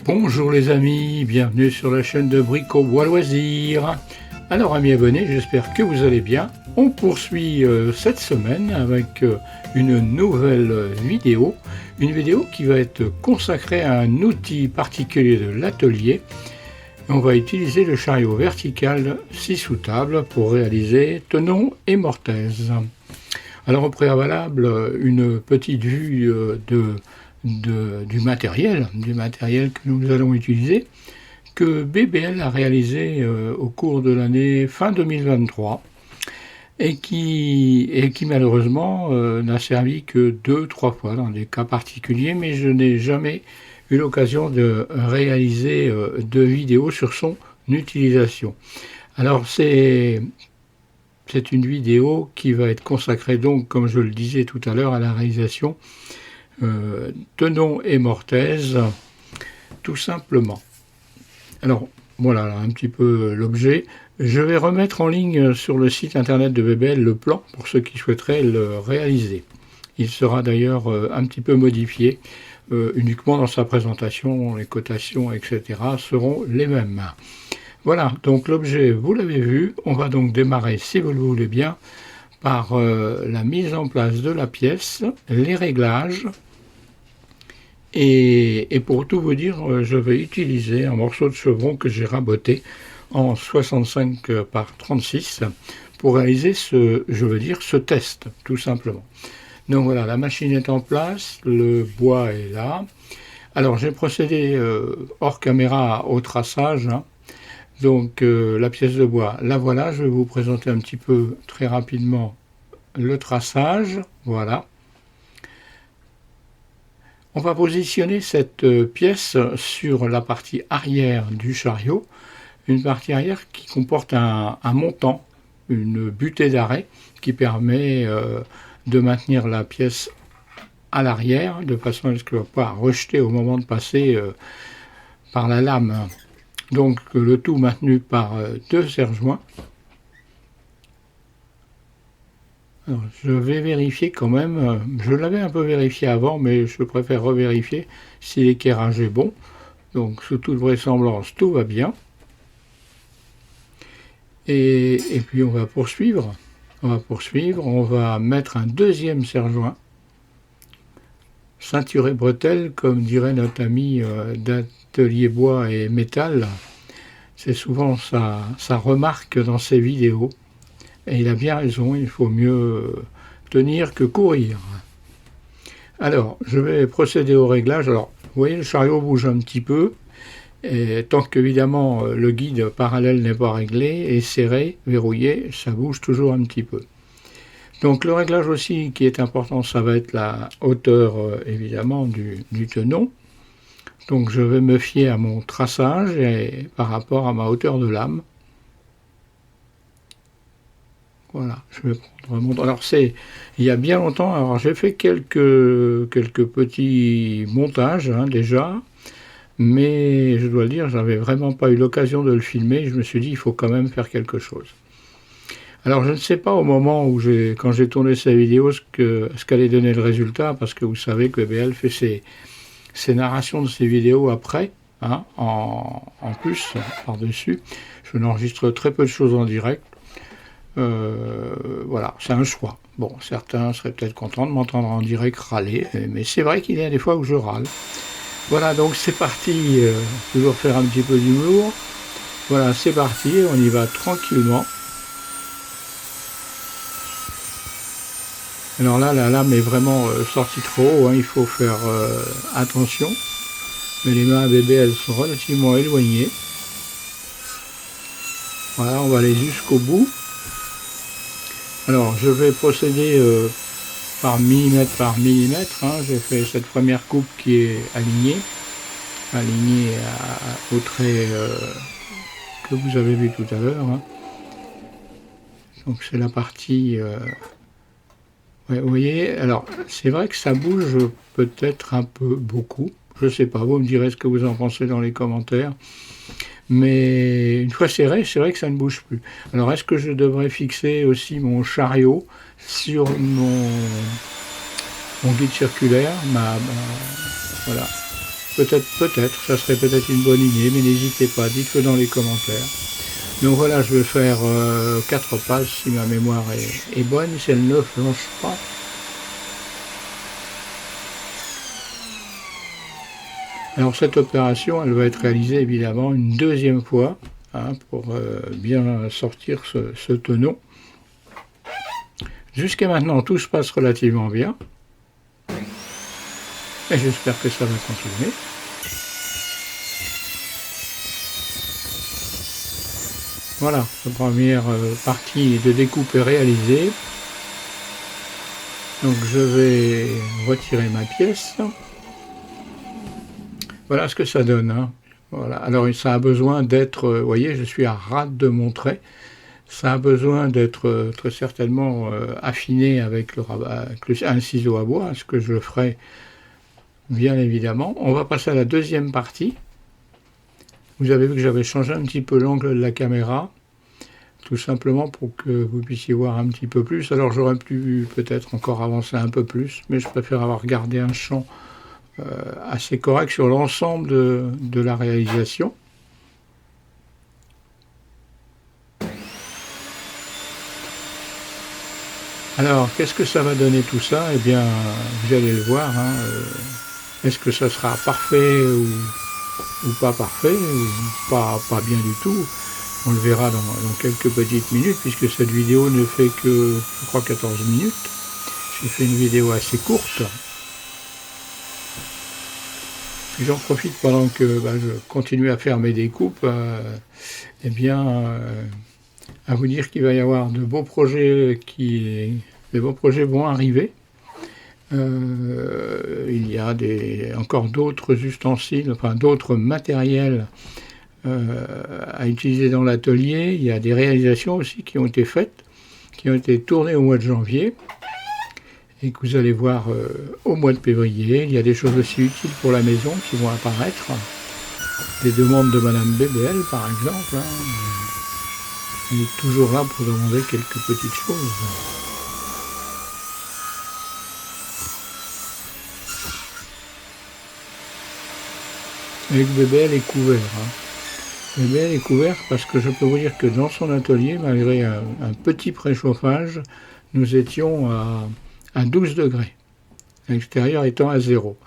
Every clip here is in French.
Bonjour les amis, bienvenue sur la chaîne de Bricobois Loisirs. Alors amis abonnés, j'espère que vous allez bien. On poursuit cette semaine avec une nouvelle vidéo. Une vidéo qui va être consacrée à un outil particulier de l'atelier. On va utiliser le chariot vertical 6 sous table pour réaliser tenons et mortaises. Alors au préalable, une petite vue du matériel que nous allons utiliser, que BBL a réalisé au cours de l'année fin 2023 et qui malheureusement n'a servi que 2-3 fois dans des cas particuliers, mais je n'ai jamais eu l'occasion de réaliser de vidéos sur son utilisation. Alors c'est une vidéo qui va être consacrée donc, comme je le disais tout à l'heure, à la réalisation tenons et mortaises, tout simplement. Alors voilà un petit peu l'objet. Je vais remettre en ligne sur le site internet de BBL le plan pour ceux qui souhaiteraient le réaliser. Il sera d'ailleurs un petit peu modifié, uniquement dans sa présentation, les cotations, etc. seront les mêmes. Voilà, donc l'objet, vous l'avez vu. On va donc démarrer, si vous le voulez bien, par la mise en place de la pièce, les réglages. Et pour tout vous dire, je vais utiliser un morceau de chevron que j'ai raboté en 65 par 36 pour réaliser ce test, tout simplement. Donc voilà, la machine est en place, le bois est là. Alors j'ai procédé hors caméra au traçage. Donc la pièce de bois, la voilà. Je vais vous présenter un petit peu très rapidement le traçage. Voilà. On va positionner cette pièce sur la partie arrière du chariot, une partie arrière qui comporte un montant, une butée d'arrêt qui permet de maintenir la pièce à l'arrière, de façon à ce qu'elle ne soit pas rejetée au moment de passer par la lame. Donc le tout maintenu par deux serre-joints. Alors, je vais vérifier quand même, je l'avais un peu vérifié avant, mais je préfère revérifier si l'équerrage est bon. Donc sous toute vraisemblance, tout va bien. Et puis on va poursuivre, on va mettre un deuxième serre-joint, ceinturé bretelle, comme dirait notre ami d'Atelier Bois et Métal. C'est souvent sa remarque dans ses vidéos. Et il a bien raison, il faut mieux tenir que courir. Alors, je vais procéder au réglage. Alors, vous voyez, le chariot bouge un petit peu. Et tant qu'évidemment le guide parallèle n'est pas réglé et serré, verrouillé, ça bouge toujours un petit peu. Donc le réglage aussi qui est important, ça va être la hauteur évidemment du tenon. Donc je vais me fier à mon traçage et par rapport à ma hauteur de lame. Voilà, je vais prendre un montant. Alors il y a bien longtemps, alors j'ai fait quelques petits montages déjà, mais je dois le dire, j'avais vraiment pas eu l'occasion de le filmer. Je me suis dit, il faut quand même faire quelque chose. Alors je ne sais pas au moment où quand j'ai tourné cette vidéo ce qu'allait donner le résultat, parce que vous savez que BBL fait ses narrations de ses vidéos après, en plus, par-dessus. Je n'enregistre très peu de choses en direct. Voilà, c'est un choix. Bon, certains seraient peut-être contents de m'entendre en direct râler, mais c'est vrai qu'il y a des fois où je râle. Voilà, donc c'est parti, toujours faire un petit peu d'humour. Voilà, c'est parti, on y va tranquillement. Alors là, la lame est vraiment sortie trop haut, il faut faire attention. Mais les mains à bébé, elles sont relativement éloignées. Voilà, on va aller jusqu'au bout. Alors, je vais procéder par millimètre. J'ai fait cette première coupe qui est alignée au trait que vous avez vu tout à l'heure. Donc c'est la partie... ouais, vous voyez, alors c'est vrai que ça bouge peut-être un peu beaucoup. Je sais pas, vous me direz ce que vous en pensez dans les commentaires. Mais une fois serré, c'est vrai que ça ne bouge plus. Alors est-ce que je devrais fixer aussi mon chariot sur mon guide circulaire, voilà. peut-être, ça serait peut-être une bonne idée, mais n'hésitez pas, dites-le dans les commentaires. Donc voilà, je vais faire 4 pages si ma mémoire est bonne, si elle ne flanche pas. Alors cette opération, elle va être réalisée évidemment une deuxième fois, hein, pour bien sortir ce tonneau. Jusqu'à maintenant, tout se passe relativement bien. Et j'espère que ça va continuer. Voilà, la première partie de découpe est réalisée. Donc je vais retirer ma pièce. Voilà ce que ça donne, hein. Voilà. Alors ça a besoin d'être, vous voyez, je suis à ras de mon trait. Ça a besoin d'être très certainement affiné avec un ciseau à bois, ce que je ferai bien évidemment. On va passer à la deuxième partie. Vous avez vu que j'avais changé un petit peu l'angle de la caméra, tout simplement pour que vous puissiez voir un petit peu plus. Alors j'aurais pu peut-être encore avancer un peu plus, mais je préfère avoir gardé un champ assez correct sur l'ensemble de la réalisation. Alors, qu'est-ce que ça va donner tout ça? Eh bien, vous allez le voir, hein, est-ce que ça sera parfait ou pas parfait, ou pas bien du tout? On le verra dans quelques petites minutes, puisque cette vidéo ne fait que, je crois, 14 minutes. J'ai fait une vidéo assez courte. Puis j'en profite pendant que je continue à faire mes découpes, eh bien, à vous dire qu'il va y avoir de beaux projets vont arriver. Il y a encore d'autres ustensiles, enfin d'autres matériels à utiliser dans l'atelier. Il y a des réalisations aussi qui ont été faites, qui ont été tournées au mois de janvier et que vous allez voir au mois de février. Il y a des choses aussi utiles pour la maison qui vont apparaître. Des demandes de Madame BBL par exemple, hein. Elle est toujours là pour demander quelques petites choses. Et le BBL est couvert, hein. Le BBL est couvert parce que je peux vous dire que dans son atelier, malgré un petit préchauffage, nous étions à 12 degrés, l'extérieur étant à 0.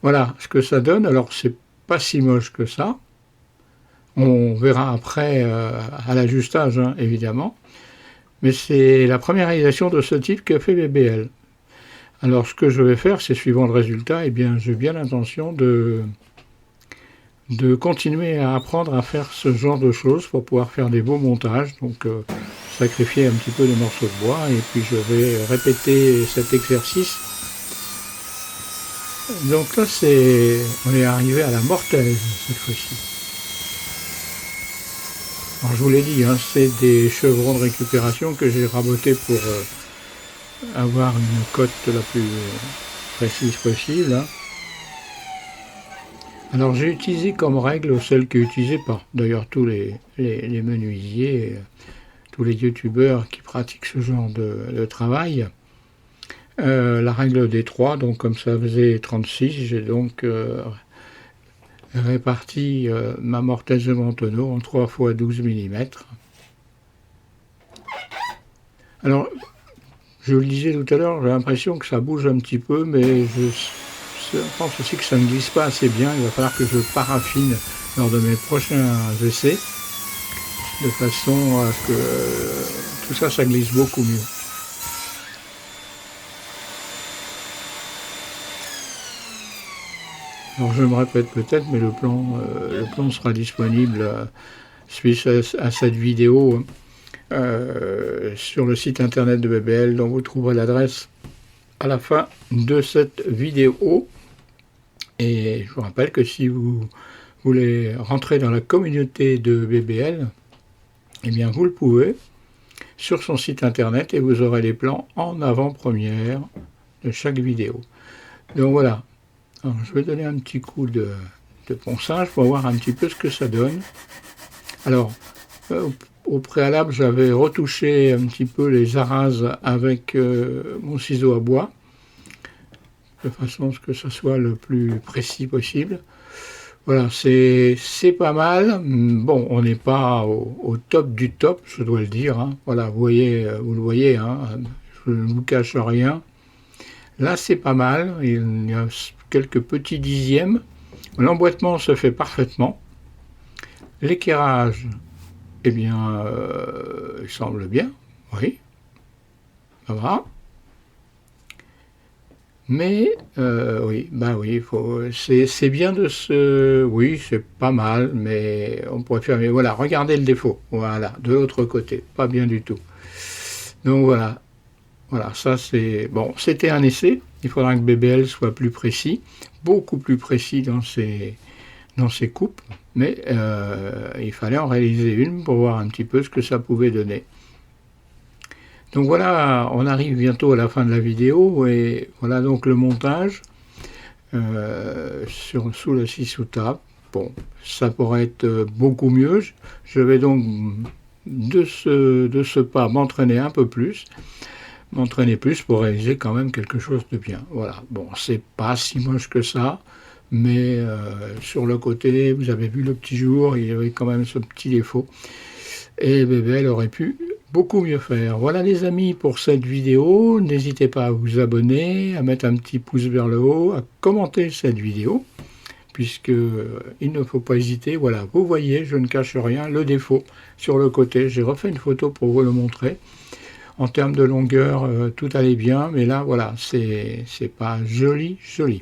Voilà ce que ça donne. Alors c'est pas si moche que ça. On verra après à l'ajustage, hein, évidemment. Mais c'est la première réalisation de ce type que fait BBL. Alors ce que je vais faire, c'est suivant le résultat, eh bien j'ai bien l'intention de continuer à apprendre à faire ce genre de choses pour pouvoir faire des beaux montages. Donc sacrifier un petit peu de morceaux de bois et puis je vais répéter cet exercice. Donc là on est arrivé à la mortaise cette fois-ci. Alors je vous l'ai dit, hein, c'est des chevrons de récupération que j'ai rabotés pour avoir une cote la plus précise possible, hein. Alors j'ai utilisé comme règle celle qui est utilisée par d'ailleurs tous les menuisiers, tous les youtubeurs qui pratiquent ce genre de travail. La règle des 3, donc comme ça faisait 36, j'ai donc réparti ma mortaise de mon tonneau en 3 x 12 mm. Alors, je le disais tout à l'heure, j'ai l'impression que ça bouge un petit peu, mais je pense aussi que ça ne glisse pas assez bien. Il va falloir que je paraffine lors de mes prochains essais, de façon à ce que tout ça glisse beaucoup mieux. Alors je me répète peut-être, mais le plan sera disponible suite à cette vidéo sur le site internet de BBL, dont vous trouverez l'adresse à la fin de cette vidéo. Et je vous rappelle que si vous voulez rentrer dans la communauté de BBL, eh bien vous le pouvez sur son site internet et vous aurez les plans en avant-première de chaque vidéo. Donc voilà. Alors, je vais donner un petit coup de ponçage pour voir un petit peu ce que ça donne. Alors, au préalable, j'avais retouché un petit peu les arases avec mon ciseau à bois, de façon à ce que ça soit le plus précis possible. Voilà, c'est pas mal. Bon, on n'est pas au top du top, je dois le dire, hein. Voilà, vous voyez, vous le voyez, hein, je ne vous cache rien. Là, c'est pas mal. Il y a quelques petits dixièmes. L'emboîtement se fait parfaitement. L'équerrage, eh bien, il semble bien. Oui, ça va. Mais oui, bah oui, c'est bien de se... Oui, c'est pas mal, mais on pourrait faire... Mais voilà, regardez le défaut. Voilà, de l'autre côté, pas bien du tout. Donc voilà, voilà, ça c'est... Bon, c'était un essai. Il faudra que BBL soit plus précis, beaucoup plus précis dans ses coupes. Mais il fallait en réaliser une pour voir un petit peu ce que ça pouvait donner. Donc voilà, on arrive bientôt à la fin de la vidéo et voilà donc le montage sous la scie sous table. Bon, ça pourrait être beaucoup mieux. Je vais donc de ce pas m'entraîner un peu plus, m'entraîner plus pour réaliser quand même quelque chose de bien. Voilà, bon, c'est pas si moche que ça, mais sur le côté, vous avez vu le petit jour, il y avait quand même ce petit défaut. Et bébé, elle aurait pu beaucoup mieux faire. Voilà les amis pour cette vidéo. N'hésitez pas à vous abonner, à mettre un petit pouce vers le haut, à commenter cette vidéo, puisque il ne faut pas hésiter. Voilà, vous voyez, je ne cache rien, le défaut sur le côté. J'ai refait une photo pour vous le montrer. En termes de longueur, tout allait bien, mais là, voilà, c'est pas joli, joli.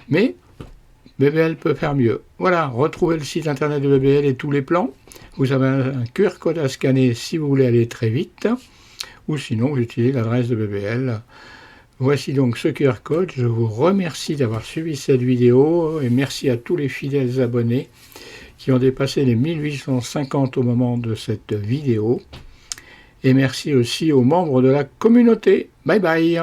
Mais BBL peut faire mieux. Voilà, retrouvez le site internet de BBL et tous les plans. Vous avez un QR code à scanner si vous voulez aller très vite, ou sinon vous utilisez l'adresse de BBL. Voici donc ce QR code. Je vous remercie d'avoir suivi cette vidéo et merci à tous les fidèles abonnés qui ont dépassé les 1850 au moment de cette vidéo. Et merci aussi aux membres de la communauté. Bye bye.